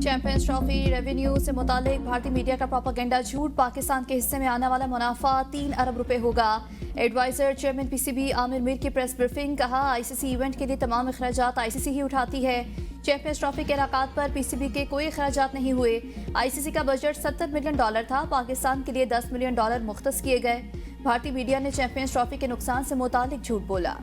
Champions trophy revenue से मुतालिक भारतीय मीडिया का प्रोपेगेंडा झूठ। पाकिस्तान के हिस्से में आने वाला मुनाफा 3 अरब रुपए होगा। Adviser chairman PCB Amir Mir की प्रेस ब्रीफिंग। कहा, आईसीसी इवेंट के लिए तमाम अखराजात आईसीसी ही उठाती है। चैंपियंस ट्रॉफी के इलाकात पर पीसीबी के कोई अखराजात नहीं हुए। आईसीसी का बजट $70 मिलियन था, पाकिस्तान के लिए $10 मिलियन मुख्तस किए गए। भारतीय मीडिया ने चैंपियंस ट्रॉफी के नुकसान से मुतालिक झूठ बोला।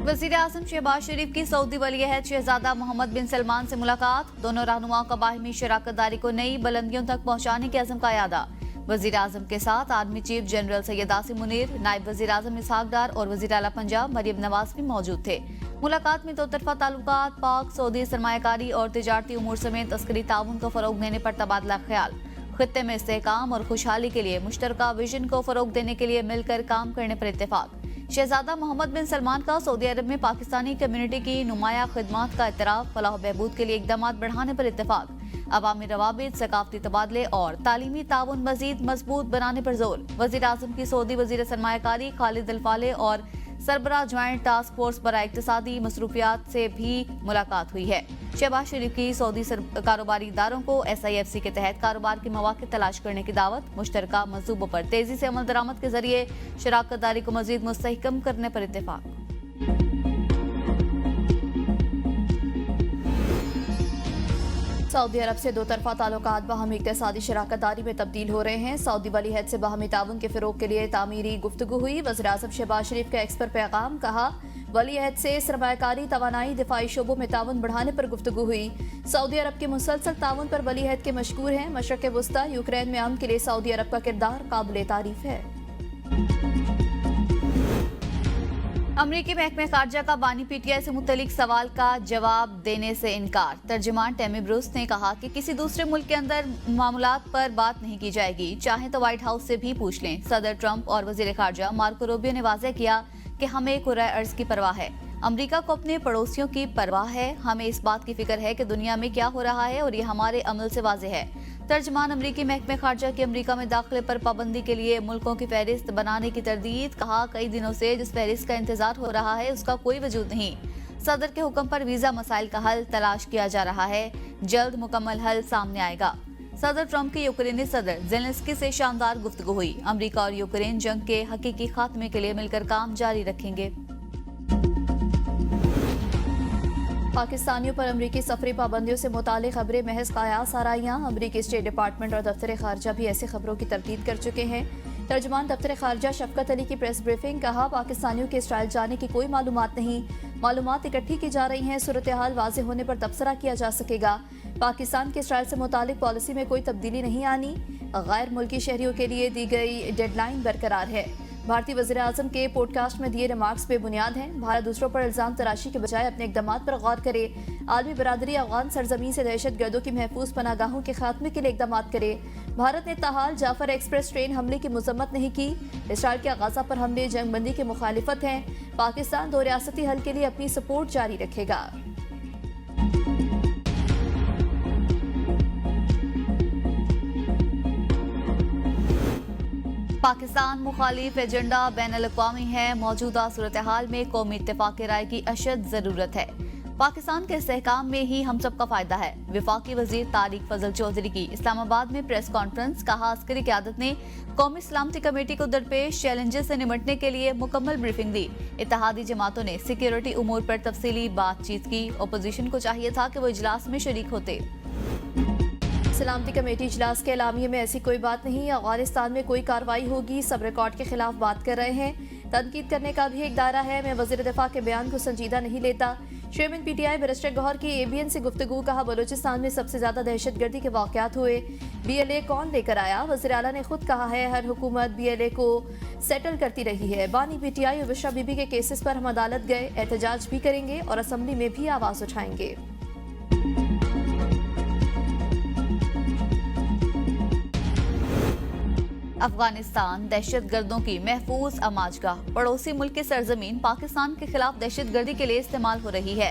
वज़ीर आज़म शहबाज शरीफ की सऊदी वली अहद शहजादा मोहम्मद बिन सलमान से मुलाकात। दोनों रहनुमाओं का बाहिमी शराकत दारी को नई बुलंदियों तक पहुंचाने के अज़म का यादा। वज़ीर आज़म के साथ army chief general Syed Asim Munir, नायब वज़ीर आज़म इसहाक डार और वज़ीर आला पंजाब मरियम नवाज भी मौजूद थे। मुलाकात में दो तरफा ताल्लुकात, पाक सऊदी सरमायाकारी और तिजारती उमूर समेत अस्करी ताउन को फरोग देने पर तबादला ख्याल। खित्ते में इस्तेहकाम और खुशहाली के लिए मुश्तरका विजन को फरोग देने के लिए मिलकर काम करने पर इत्तेफाक। शहजादा मोहम्मद बिन सलमान का सऊदी अरब में पाकिस्तानी कम्युनिटी की नुमाया खिदमात का इतराफ, फलाह बहबूद के लिए इकदाम बढ़ाने पर इत्तेफाक। अवामी रवाबित, सकाफती तबादले और तालीमी ताउन मजीद मजबूत बनाने पर जोर। वज़ीर आज़म की सऊदी वज़ीर सरमायाकारी खालिद अल फाले और सरबराह ज्वाइंट टास्क फोर्स बराए इक्तिसादी मसरूफियात से भी मुलाकात हुई है। शहबाज शरीफ की सऊदी कारोबारी इदारों को SIFC के तहत कारोबार के मौके तलाश करने की दावत। मुश्तरका मंसूबों पर तेजी से अमल दरामद के जरिए शराकत दारी को मजीद मुस्तहकम करने पर इत्तेफाक। सऊदी अरब से दो तरफा ताल्लुकात बाहमी इक़्तिसादी शराकत दारी में तब्दील हो रहे हैं। सऊदी वली अहद से बाहमी ताउन के फ़रोग़ के लिए तामीरी गुफ्तगू हुई। वज़ीर आज़म शहबाज शरीफ का एक्स पर पैगाम। कहा, वली अहद से सरमायाकारी, तवानाई, दिफाई शोबों में ताउन बढ़ाने पर गुफ्तगू हुई। सऊदी अरब के मुसलसल ताउन पर वली अहद के मशकूर हैं। मशरक़ वुस्ता यूक्रेन में अमन के लिए सऊदी अरब का किरदार काबिल तारीफ है। अमरीकी महकमे खारजा का बानी PTI से मुतल्लिक सवाल का जवाब देने से इनकार। तर्जुमान टेमी ब्रूस ने कहा कि किसी दूसरे मुल्क के अंदर मामलात पर बात नहीं की जाएगी, चाहे तो व्हाइट हाउस से भी पूछ लें। सदर ट्रंप और वजीर खारजा मार्को रूबियो ने वाज़ेह किया कि हमें कुर्रा अर्ज की परवाह है, अमरीका को अपने पड़ोसियों की परवाह है। हमें इस बात की फिक्र है कि दुनिया में क्या हो रहा है और ये हमारे अमल से वाज़ेह है। तर्जमान अमरीकी महकमे खारजा की अमरीका में दाखिले पर पाबंदी के लिए मुल्कों की फहरिस्त बनाने की तरदीद। कहा, कई दिनों से जिस फहरिस्त का इंतजार हो रहा है उसका कोई वजूद नहीं। सदर के हुक्म पर वीजा मसाइल का हल तलाश किया जा रहा है, जल्द मुकम्मल हल सामने आएगा। सदर ट्रंप की यूक्रेनी सदर ज़ेलेंस्की से शानदार गुफ्तगू हुई। अमरीका और यूक्रेन जंग के हकीकी खात्मे के लिए मिलकर काम जारी रखेंगे। पाकिस्तानियों पर अमरीकी सफरी पाबंदियों से मुतालिक खबरें महज कयास आ रही हैं। अमरीकी स्टेट डिपार्टमेंट और दफ्तर खारजा भी ऐसी खबरों की तरदीद कर चुके हैं। तर्जुमान दफ्तर खारजा शफकत अली की प्रेस ब्रीफिंग। कहा, पाकिस्तानियों के इसराइल जाने की कोई मालूमात नहीं, मालूमात इकट्ठी की जा रही हैं। सूरत हाल वाज़ेह होने पर तबसरा किया जा सकेगा। पाकिस्तान की इसराइल से मुतालिक पॉलिसी में कोई तब्दीली नहीं आनी। गैर मुल्की शहरियों के लिए दी गई डेडलाइन बरकरार है। भारतीय वज़ीर आज़म के पॉडकास्ट में दिए रिमार्क्स बेबुनियाद हैं। भारत दूसरों पर इल्ज़ाम तराशी के बजाय अपने इक़दामात पर गौर करे। आलमी बरादरी अफ़गान सरजमीन से दहशत गर्दों की महफूज पनागाहों के खात्मे के लिए इक़दामात करे। भारत ने ताहाल जाफर एक्सप्रेस ट्रेन हमले की मज़म्मत नहीं की। इसराइल के गाज़ा पर हमले जंगबंदी की मुखालिफत हैं। पाकिस्तान दो रियासती हल के लिए अपनी सपोर्ट जारी रखेगा। पाकिस्तान मुखालिफ एजेंडा बैनुल-अक़वामी है। मौजूदा सूरत हाल में कौमी इत्तेफाक राय की अशद जरूरत है। पाकिस्तान के इस्तेहकाम में ही हम सब का फायदा है। वफाकी वजीर तारिक फजल चौधरी की इस्लामाबाद में प्रेस कॉन्फ्रेंस। कहा, अस्करी क़यादत ने कौमी सलामती कमेटी को दरपेश चैलेंजेस से निमटने के लिए मुकम्मल ब्रीफिंग दी। इत्तेहादी जमातों ने सिक्योरिटी उमूर पर तफसीली बातचीत की। अपोजिशन को चाहिए था कि वो इजलास में शरीक होते। सलामती कमेटी इजलास के एलामिये में ऐसी कोई बात नहीं। अफगानिस्तान में कोई कार्रवाई होगी, सब रिकॉर्ड के खिलाफ बात कर रहे हैं। तनकीद करने का भी एक दायरा है। मैं वज़ीर दिफा के बयान को संजीदा नहीं लेता। चेयरमैन PTI बैरिस्टर गौहर की ABN से गुफ्तगू। कहा, बलूचिस्तान में सबसे ज्यादा दहशतगर्दी के वाक़यात हुए, BLA कौन लेकर आया? वज़ीर आला ने खुद कहा है हर हुकूमत BLA को सेटल करती रही है। बानी PTI और विश्रा बीबी के केसेस पर हम अदालत गए, एहतजाज भी करेंगे और असम्बली में भी आवाज उठाएंगे। अफगानिस्तान दहशत गर्दों की महफूज अमाजगाह। पड़ोसी मुल्क की सरजमीन पाकिस्तान के खिलाफ दहशत गर्दी के लिए इस्तेमाल हो रही है।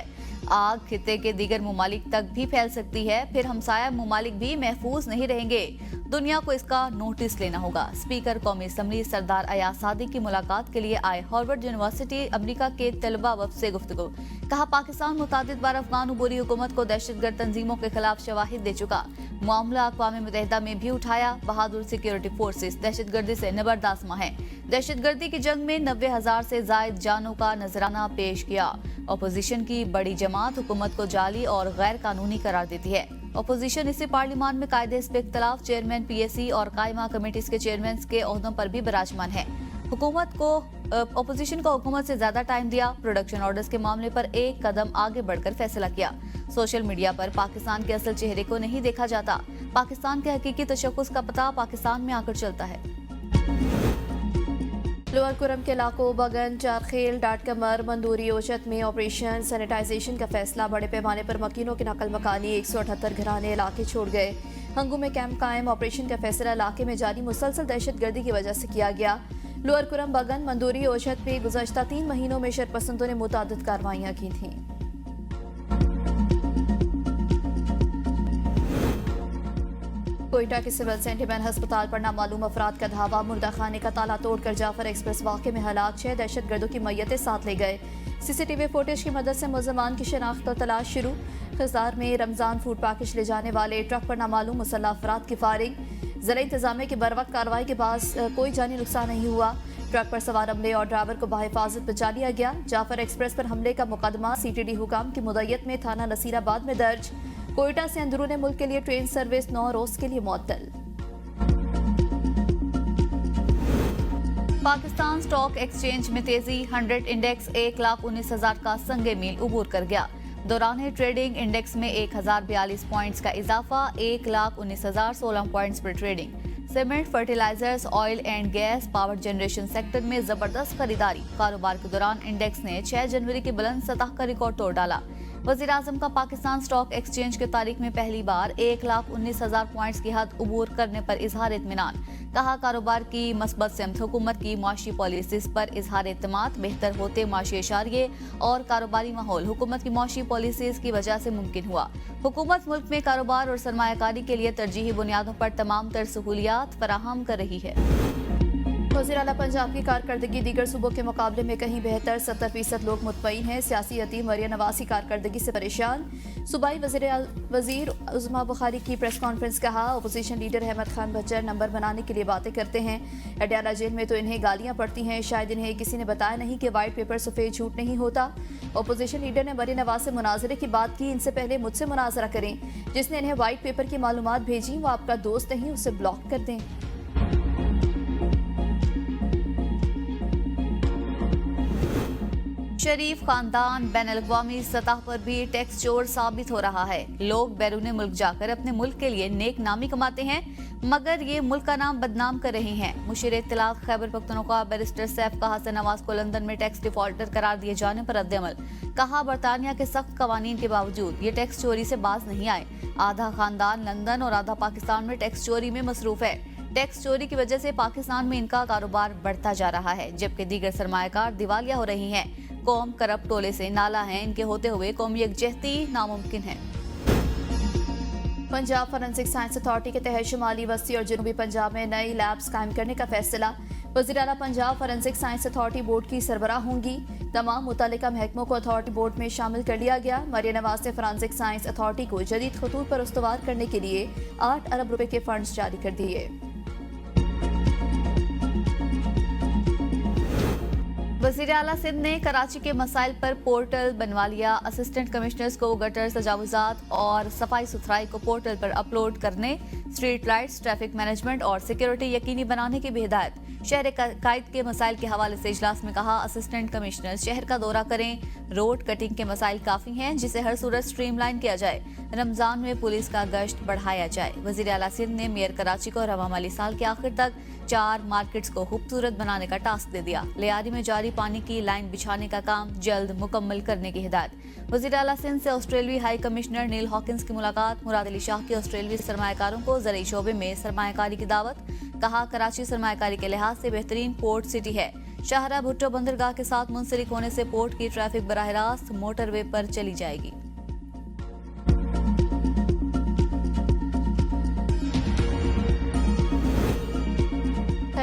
आग खित्ते के दीगर ममालिक तक भी फैल सकती है, फिर हमसाया ममालिक भी महफूज नहीं रहेंगे। दुनिया को इसका नोटिस लेना होगा। स्पीकर कौमी असम्बली सरदार अयाज सादी की मुलाकात के लिए आए हार्वर्ड यूनिवर्सिटी अमेरिका के तलबा वफ़द से गुफ्तगू। कहा, पाकिस्तान मुतादिद बार अफगान उबूरी हुकूमत को दहशतगर्द तंजीमों के खिलाफ शवाहिद दे चुका। मामला अक़वाम मुत्तहिदा में भी उठाया। बहादुर सिक्योरिटी फोर्सेस दहशतगर्दी से निबर्दास्मा है। दहशतगर्दी की जंग में 90,000 से जायद जानों का नजराना पेश किया। अपोजिशन की बड़ी जमात हुकूमत को जाली और गैर कानूनी करार देती है। अपोजिशन इसी पार्लियामान में कायदे इस पे इख्तलाफ चेयरमैन PAC और कायमा कमेटीज के चेयरमैन के ओहदों पर भी विराजमान है। अपोजिशन को हुकूमत से ज्यादा टाइम दिया। प्रोडक्शन ऑर्डर्स के मामले पर एक कदम आगे बढ़कर फैसला किया। सोशल मीडिया पर पाकिस्तान के असल चेहरे को नहीं देखा जाता। पाकिस्तान के हकीकी तशख्खुस का पता पाकिस्तान में आकर चलता है। लोअर कुरम के इलाकों बगन, चारखेल, डाटकमर, मंदूरी, ओशत में ऑपरेशन सैनिटाइजेशन का फैसला। बड़े पैमाने पर मकीनों की नकल मकानी। 178 घराने इलाके छोड़ गए। हंगू में कैंप कायम। ऑपरेशन का फैसला इलाके में जारी मुसलसल दहशतगर्दी की वजह से किया गया। लोअर कुरम, बगन, मंदूरी, ओशत में गुज़श्ता 3 महीनों में शरपसंदों ने मुतअद्दिद कार्रवाइयां की थीं। कोयटा के सिविल सेंटिमेंट अस्पताल पर नामालूम अफराद का धावा। मुर्दा खाने का ताला तोड़कर जाफर एक्सप्रेस वाक़े में हलाक। 6 दहशतगर्दों की मैयतें साथ ले गए। CCTV फुटेज की मदद से मुल्ज़मान की शनाख्त और तलाश शुरू। खिज़ार में रमजान फूड पैकेज ले जाने वाले ट्रक पर नामालूम मुसल्लह अफराद की फायरिंग। ज़रा इंतजामिया की बरवक्त कार्रवाई के बाद कोई जानी नुकसान नहीं हुआ। ट्रक पर सवार अमले और ड्राइवर को बाहिफाजत बचा लिया गया। जाफर एक्सप्रेस पर हमले का मुकदमा CTD हुकाम की मुद्दत में थाना नसीराबाद में दर्ज। कोयटा से अंदरूनी मुल्क के लिए ट्रेन सर्विस 9 रोज के लिए मुअत्तल। पाकिस्तान स्टॉक एक्सचेंज में तेजी। 100 इंडेक्स 1,19,000 का संगे मील उबूर कर गया। दौरान ट्रेडिंग इंडेक्स में 1,042 पॉइंट्स का इजाफा। 1,19,016 पॉइंट्स पर trading. Cement, fertilisers, oil and gas, power generation sector में जबरदस्त खरीदारी। कारोबार के दौरान इंडेक्स ने 6 जनवरी की बुलंद सतह का रिकॉर्ड तोड़ डाला। वज़ीर आज़म का पाकिस्तान स्टॉक एक्सचेंज के तारीख में पहली बार 1,19,000 पॉइंट्स की हद उबूर करने पर इजहार इत्मीनान। कहा, कारोबार की मस्बत सिमत, हुकूमत की माशी पॉलिसीज पर इजहार एतमाद, बेहतर होते माशी इशारिये और कारोबारी माहौल हुकूमत की माशी पॉलिसीज की वजह से मुमकिन हुआ। हुकूमत मुल्क में कारोबार और सरमायाकारी के लिए तरजीही बुनियादों पर तमाम तर सहूलियात फराहम कर रही है। वज़ीर आला पंजाब की कारकर्दगी दीगर सूबों के मुकाबले में कहीं बेहतर। 70% लोग मुतमईन हैं। सियासी यतीम मरियम नवाज की कारकर्दगी से परेशान। सूबाई वज़ीर उज़मा बुखारी की प्रेस कॉन्फ्रेंस। कहा, opposition leader Ahmad Khan बच्चर number बनाने के लिए बातें करते हैं। अडयाला जेल में तो इन्हें गालियां पड़ती हैं। शायद इन्हें किसी ने बताया नहीं कि वाइट पेपर सफ़ेद झूठ नहीं होता। अपोजिशन लीडर ने मरियम नवाज से मुनाजरे की बात की। इनसे पहले मुझसे मुनाजरा करें। जिसने इन्हें वाइट पेपर की मालूमात भेजी वो आपका दोस्त नहीं, उसे ब्लॉक कर दें। शरीफ खानदान बैनुल-अक़वामी सतह पर भी टैक्स चोर साबित हो रहा है। लोग बैरून मुल्क जाकर अपने मुल्क के लिए नेक नामी कमाते हैं, मगर ये मुल्क का नाम बदनाम कर रहे हैं। मुशीर इत्तलात खैबर पख्तूनख्वा बैरिस्टर सैफ का हसन नवाज को लंदन में टैक्स डिफॉल्टर करार दिए जाने पर रद्द-ए-अमल। कहा, बरतानिया के सख्त कवानीन के बावजूद ये टैक्स चोरी से बाज नहीं आए। आधा खानदान लंदन और आधा पाकिस्तान में टैक्स चोरी में मसरूफ है। टैक्स चोरी की वजह से पाकिस्तान में इनका कारोबार बढ़ता जा रहा है, जबकि दीगर सरमायाकार दिवालिया हो रही हैं। कौम करप्ट टोले से नाला है, इनके होते हुए कौमी यकजहती नामुमकिन है। पंजाब फॉरेंसिक साइंस अथॉरिटी के तहत शुमाली, वस्ती और जनूबी पंजाब में नई लैब्स कायम करने का फैसला। वज़ीर आला Punjab forensic science authority board की सरबराह होंगी। तमाम मुतल्लिका महकमों को अथॉरिटी बोर्ड में शामिल कर लिया गया। मरियम नवाज ने फॉरेंसिक साइंस अथॉरिटी को जदीद खतूत पर उस्तवार करने के लिए 8 अरब रुपए के फंड्स जारी कर दिए। वज़ीर आला सिंध ने कराची के मसाइल पर पोर्टल बनवा लिया। असिस्टेंट कमिश्नर्स को गटर तजावुजात और सफाई सुथराई को पोर्टल पर अपलोड करने, स्ट्रीट लाइट्स, ट्रैफिक मैनेजमेंट और सिक्योरिटी यकीनी बनाने की भी हिदायत। शहर कायद के मसाइल के हवाले से इजलास में कहा, असिस्टेंट कमिश्नर शहर का दौरा करें। रोड कटिंग के मसाइल काफ़ी हैं, जिसे हर सूरत स्ट्रीमलाइन किया जाए। रमजान में पुलिस का गश्त बढ़ाया जाए। वज़ीर आला सिंध ने मेयर कराची को रवा माली साल के आखिर तक 4 मार्केट्स को खूबसूरत बनाने का टास्क दे दिया। लियारी में जारी पानी की लाइन बिछाने का काम जल्द मुकम्मल करने की हिदायत। वज़ीर आला सिंध से ऑस्ट्रेलियाई हाई कमिश्नर नील हॉकिंस की मुलाकात। मुराद अली शाह की ऑस्ट्रेलियाई सरमायाकारों को ज़रई शोबे में सरमायाकारी की दावत। कहा, कराची सरमायाकारी के लिहाज से बेहतरीन पोर्ट सिटी है। शाहरा भुट्टो बंदरगाह के साथ मुंसलिक होने से पोर्ट की ट्रैफिक बराह रास्त मोटरवे पर चली जाएगी।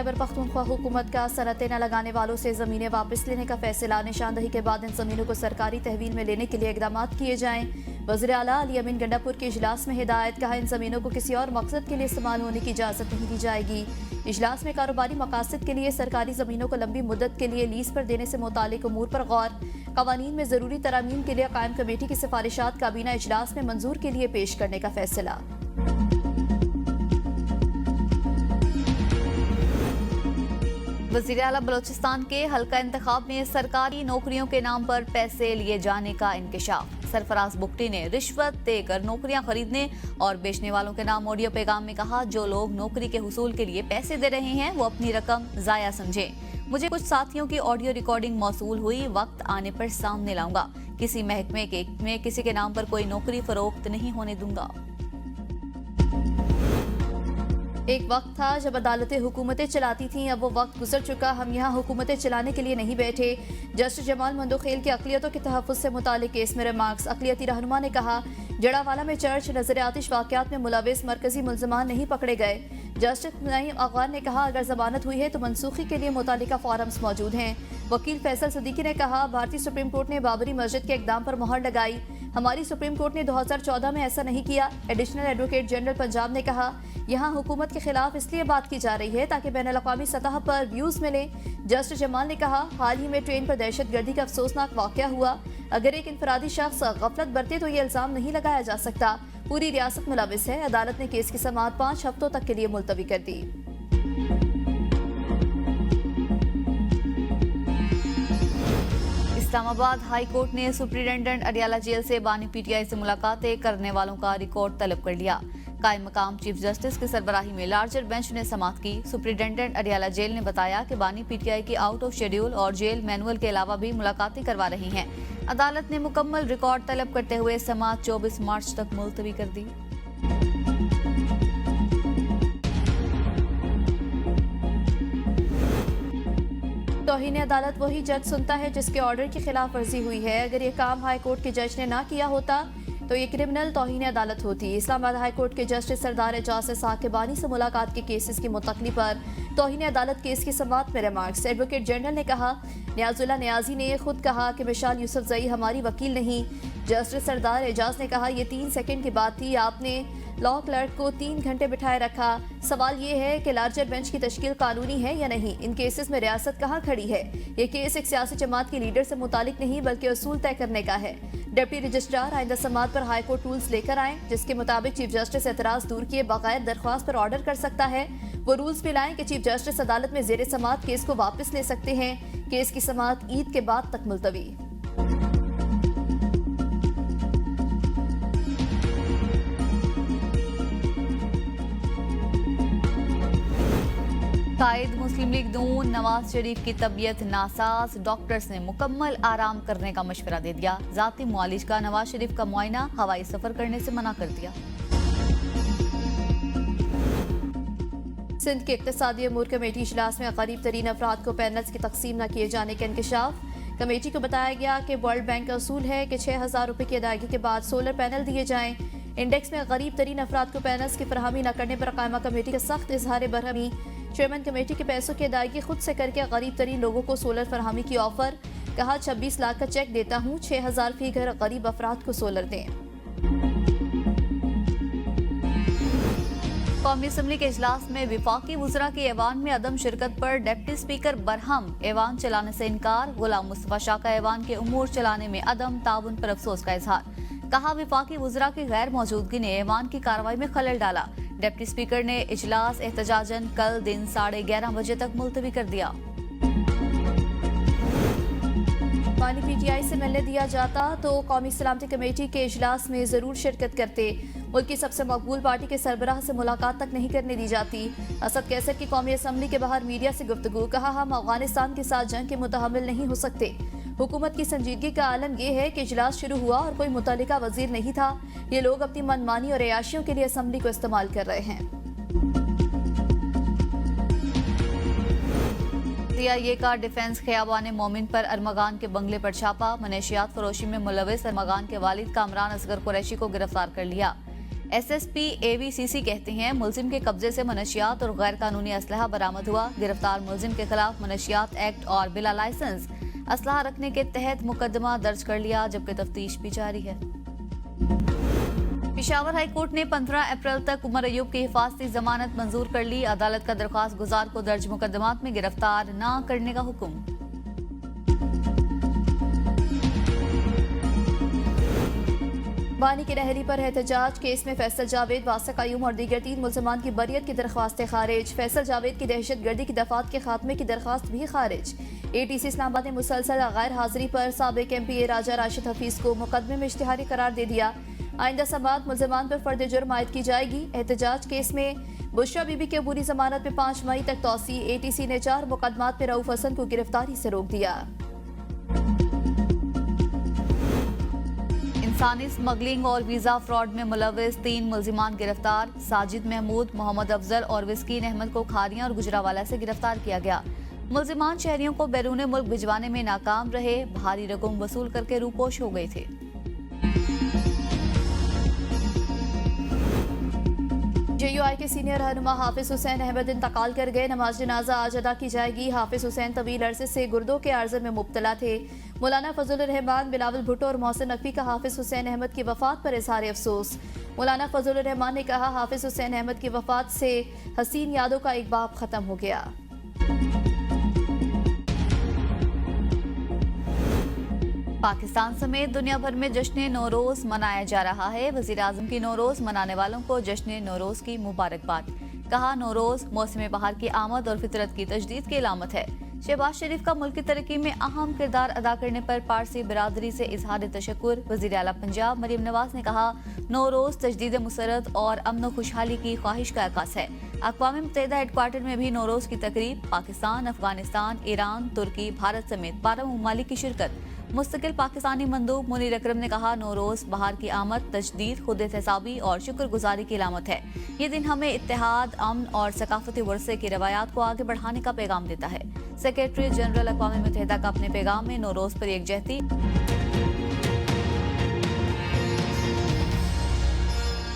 खैबर पख्तूनख्वा हुकूमत का सनतें न लगाने वालों से ज़मीनें वापस लेने का फैसला। निशानदही के बाद इन ज़मीनों को सरकारी तहवील में लेने के लिए इकदाम किए जाएं। वज़ीर आला अली अमीन गंडापुर के इजलास में हिदायत। कहा, इन ज़मीनों को किसी और मकसद के लिए इस्तेमाल होने की इजाज़त नहीं दी जाएगी। इजलास में कारोबारी मकासद के लिए सरकारी ज़मीनों को लंबी मुद्दत के लिए लीज पर देने से मुतालिक उमूर पर गौर। कवानीन में ज़रूरी तरामीम के लिए कायम कमेटी की सिफारिशात काबीना इजलास में मंजूर के लिए पेश करने का फैसला। वज़ीर आला बलोचिस्तान के हल्का इंतखाब में सरकारी नौकरियों के नाम पर पैसे लिए जाने का इंकशाफ। सरफराज बुगटी ने रिश्वत देकर नौकरियां खरीदने और बेचने वालों के नाम ऑडियो पैगाम में कहा, जो लोग नौकरी के हुसूल के लिए पैसे दे रहे हैं वो अपनी रकम जाया समझें। मुझे कुछ साथियों की ऑडियो रिकॉर्डिंग मौसूल हुई, वक्त आने पर सामने लाऊंगा। किसी महकमे में किसी के नाम पर कोई नौकरी फरोख्त नहीं होने दूंगा। एक वक्त था जब अदालतें हुकूमतें चलाती थीं, अब वो वक्त गुजर चुका। हम यहाँ हुकूमतें चलाने के लिए नहीं बैठे। जस्टिस जमाल मंदोखेल की अक़लियतों के तहफ़्फ़ुज़ से मुतालिक केस में रिमार्क्स। अक़लियती रहनुमा ने कहा, जड़ावाला में चर्च नजर आतिश वाक़यात में मुलविस मरकजी मुल्ज़मान नहीं पकड़े गए। जस्टिस नईम अगवान ने कहा, अगर जमानत हुई है तो मनसूखी के लिए मुतालिका फॉरम्स मौजूद हैं। वकील फैसल सदीकी ने कहा, भारतीय सुप्रीम कोर्ट ने बाबरी मस्जिद के इक़दाम पर मोहर लगाई। हमारी सुप्रीम कोर्ट ने 2014 में ऐसा नहीं किया। एडिशनल एडवोकेट जनरल पंजाब ने कहा, यहाँ हुकूमत के खिलाफ इसलिए बात की जा रही है ताकि बैनुल-अक़वामी सतह पर व्यूज मिले। जस्टिस जमाल ने कहा, हाल ही में ट्रेन पर दहशतगर्दी का अफसोसनाक वाक़या हुआ। अगर एक इनफरादी शख्स गफलत बरते तो ये इल्ज़ाम नहीं लगाया जा सकता। पूरी रियासत मुलविस है। अदालत ने केस की समाअत 5 हफ्तों तक के लिए मुलतवी कर दी। इस्लामाबाद हाई कोर्ट ने सुप्रिंटेंडेंट अडियाला जेल से बानी पीटीआई से मुलाकातें करने वालों का रिकॉर्ड तलब कर लिया। कायम मकाम चीफ जस्टिस की सरबराही में लार्जर बेंच ने समाअत की। सुप्रिंटेंडेंट अडियाला जेल ने बताया कि बानी पीटीआई की आउट ऑफ शेड्यूल और जेल मैनुअल के अलावा भी मुलाकातें करवा रही हैं। अदालत ने मुकम्मल रिकॉर्ड तलब करते हुए समाअत 24 मार्च तक मुलतवी कर दी। तौहीन अदालत वही जज सुनता है जिसके ऑर्डर की खिलाफ वर्जी हुई है। अगर ये काम हाई कोर्ट के जज ने ना किया होता तो ये क्रिमिनल तौहीन अदालत होती। इस्लामाबाद हाई कोर्ट के जस्टिस सरदार एजाज साकिब बानी से मुलाकात के केसेस की मुंतकली पर तौहीन अदालत केस की समाअत में रिमार्क्स। एडवोकेट जनरल ने कहा, नियाजुल्लाह नियाजी ने खुद कहा कि मिशाल यूसुफजई हमारी वकील नहीं। जस्टिस सरदार एजाज ने कहा, ये 3 सेकंड की बात थी, आपने लॉ क्लर्क को 3 घंटे बिठाए रखा। सवाल ये है कि लार्जर बेंच की तश्कील कानूनी है या नहीं। इन केसेस में रियासत कहाँ खड़ी है। ये केस एक सियासी जमात के लीडर से मुतालिक नहीं बल्कि असूल तय करने का है। डिप्टी रजिस्ट्रार आइंदा समाअत पर हाई कोर्ट रूल्स लेकर आए जिसके मुताबिक चीफ जस्टिस एतराज दूर किए बगैर दरख्वास्त पर ऑर्डर कर सकता है। वो रूल्स भी लाएं कि चीफ जस्टिस अदालत में जेर समाअत केस को वापस ले सकते हैं। केस की समाअत ईद के बाद तक मुलतवी। कायद मुस्लिम लीग नून नवाज शरीफ की तबीयत नासाज। डॉक्टर्स ने मुकम्मल आराम करने का मशवरा दे दिया। जाती मुआलिज का नवाज शरीफ का मुआयना हवाई सफर करने से मना कर दिया। सिंध के इक्तिसादी अमूर कमेटी इजलास में करीब तरीन अफराद को पैनल्स की तकसीम न किए जाने का इंकशाफ। कमेटी को बताया गया कि वर्ल्ड बैंक का असूल है कि 6,000 रुपये की अदायगी के बाद सोलर पैनल दिए जाएं। इंडेक्स में गरीब तरीन अफराद को पैनल्स की फरहमी न करने पर कायमा कमेटी का सख्त इजहार बरहमी। चेयरमैन कमेटी के पैसों की अदायगी खुद से करके गरीब तरीन लोगों को सोलर फरहमी की ऑफर। कहा, 26 लाख का चेक देता हूँ, 6,000 फी घर गरीब अफराद को सोलर दें। कौमी असम्बली के इजलास में विफाकी वुज़रा की ऐवान में अदम शिरकत पर डिप्टी स्पीकर बरहम। ऐवान चलाने से इनकार। गुलाम मुस्तफा शाह का ऐवान के उमूर चलाने में अदम ताउन पर अफसोस का इजहार। कहा, विफाकी वुज़रा की गैर मौजूदगी ने ऐवान की कार्रवाई में खलल डाला। डिप्टी स्पीकर ने इजलास एहतजाजन कल दिन 11:30 बजे तक मुलतवी कर दिया। बानी पीटीआई से मिलने दिया जाता तो कौमी सलामती कमेटी के इजलास में जरूर शिरकत करते। मुल्क की सबसे मकबूल पार्टी के सरबराह से मुलाकात तक नहीं करने दी जाती। असद कैसर की कौमी असम्बली के बाहर मीडिया से गुफ्तगू। कहा, हम अफगानिस्तान के साथ जंग के मुतहम्मिल नहीं हो सकते। हुकूमत की संजीदगी का आलम यह है कि इजलास शुरू हुआ और कोई मुतल्लिका वजीर नहीं था। ये लोग अपनी मनमानी और अयाशियों के लिए असम्बली को इस्तेमाल कर रहे हैं। CIA का डिफेंस ख़ियाबान मोमिन पर अरमगान के बंगले पर छापा। मनेशियात फरोशी में मुलविस अरमगान के वालिद कामरान असगर कुरैशी को गिरफ्तार कर लिया। एसएसपी एवीसीसी कहते हैं मुलजिम के कब्जे से मनशियात और गैर कानूनी असलहा बरामद हुआ। गिरफ्तार मुलजिम के खिलाफ मनशियात एक्ट और बिला लाइसेंस असलहा रखने के तहत मुकदमा दर्ज कर लिया, जबकि तफ्तीश भी जारी है। पेशावर हाई कोर्ट ने 15 अप्रैल तक उमर अयूब की हिफाजती जमानत मंजूर कर ली। अदालत का दरख्वास्त गुजार को दर्ज मुकदमात में गिरफ्तार न करने का हुक्म। बानी की नहरी पर एहतजाज केस में फैसल जावेद, वासिक कायूम और दीगर 3 मुल्ज़मान की बरियत की दरख्वास्तें खारिज। फैसल जावेद की दहशत गर्दी की दफात के खात्मे की दरख्वास्त भी खारिज। ATC इस्लामाबाद ने मुसलसल गैर हाजिरी पर साबिक MPA राजा राशिद हफीज को मुकदमे में इश्तिहारी करार दे दिया। आइंदा समाअत मुल्ज़मान पर फर्द जुर्म आयद की जाएगी। एहतजाज केस में बुशरा बीबी की अबूरी जमानत में 5 मई तक तौसी। ATC ने 4 मुकदमात में रऊफ हसन को गिरफ्तारी से रोक दिया। इंसानी स्मगलिंग और वीजा फ्रॉड में मुलविस 3 मुल्जिमान गिरफ्तार। साजिद महमूद, मोहम्मद अफजल और विस्कीन अहमद को खारियां और गुजरावाला से गिरफ्तार किया गया। मुल्जिमान शहरियों को बैरून मुल्क भिजवाने में नाकाम रहे, भारी रकम वसूल करके रूपोश हो गए थे। JUI के सीनियर रहनुमा हाफिज हुसैन अहमद इंतकाल कर गए। नमाज जनाजा आज अदा की जाएगी। हाफिज हुसैन तवील अरसे से गुर्दों के अर्ज़ में मुब्तला थे। मौलाना फजलुर रहमान, बिलावल भुट्टो और मोहसिन नकवी का हाफिज हुसैन अहमद की वफात पर इज़हार अफसोस। मौलाना फजलुर रहमान ने कहा, हाफिज हुसैन अहमद की वफात से हसीन यादों का एक बाब खत्म हो गया। पाकिस्तान समेत दुनिया भर में जश्न नौरोज मनाया जा रहा है। वजीर आजम की नौरोज मनाने वालों को जश्न नौरोज की मुबारकबाद। कहा, नौरोज मौसम बहार की आमद और फितरत की तजदीद की अलामत है। शहबाज शरीफ का मुल्क की तरक्की में अहम किरदार अदा करने पर पारसी बिरादरी से इजहार तशक्कुर। वजीर आला पंजाब मरीम नवाज ने कहा, नौरोज तजदीद मुसरत और अमन खुशहाली की ख्वाहिश का अक्कास है। अक़वाम मुत्तहिदा हेडक्वार्टर में भी नौरोज की तकरीब। पाकिस्तान, अफगानिस्तान, ईरान, तुर्की, भारत समेत 12 ममालिक की शिरकत। मुस्तकिल पाकिस्तानी मंदूब मुनीर अकरम ने कहा, नौरोज बहार की आमद तजदीद, खुद एहतसाबी और शुक्रगुजारी की अलामत है। ये दिन हमें इत्तेहाद, अमन और सकाफती वर्से की रवायात को आगे बढ़ाने का पैगाम देता है। सेक्रेटरी जनरल अक़वाम मुत्तहिदा का अपने पैगाम में नौरोज पर यकजहती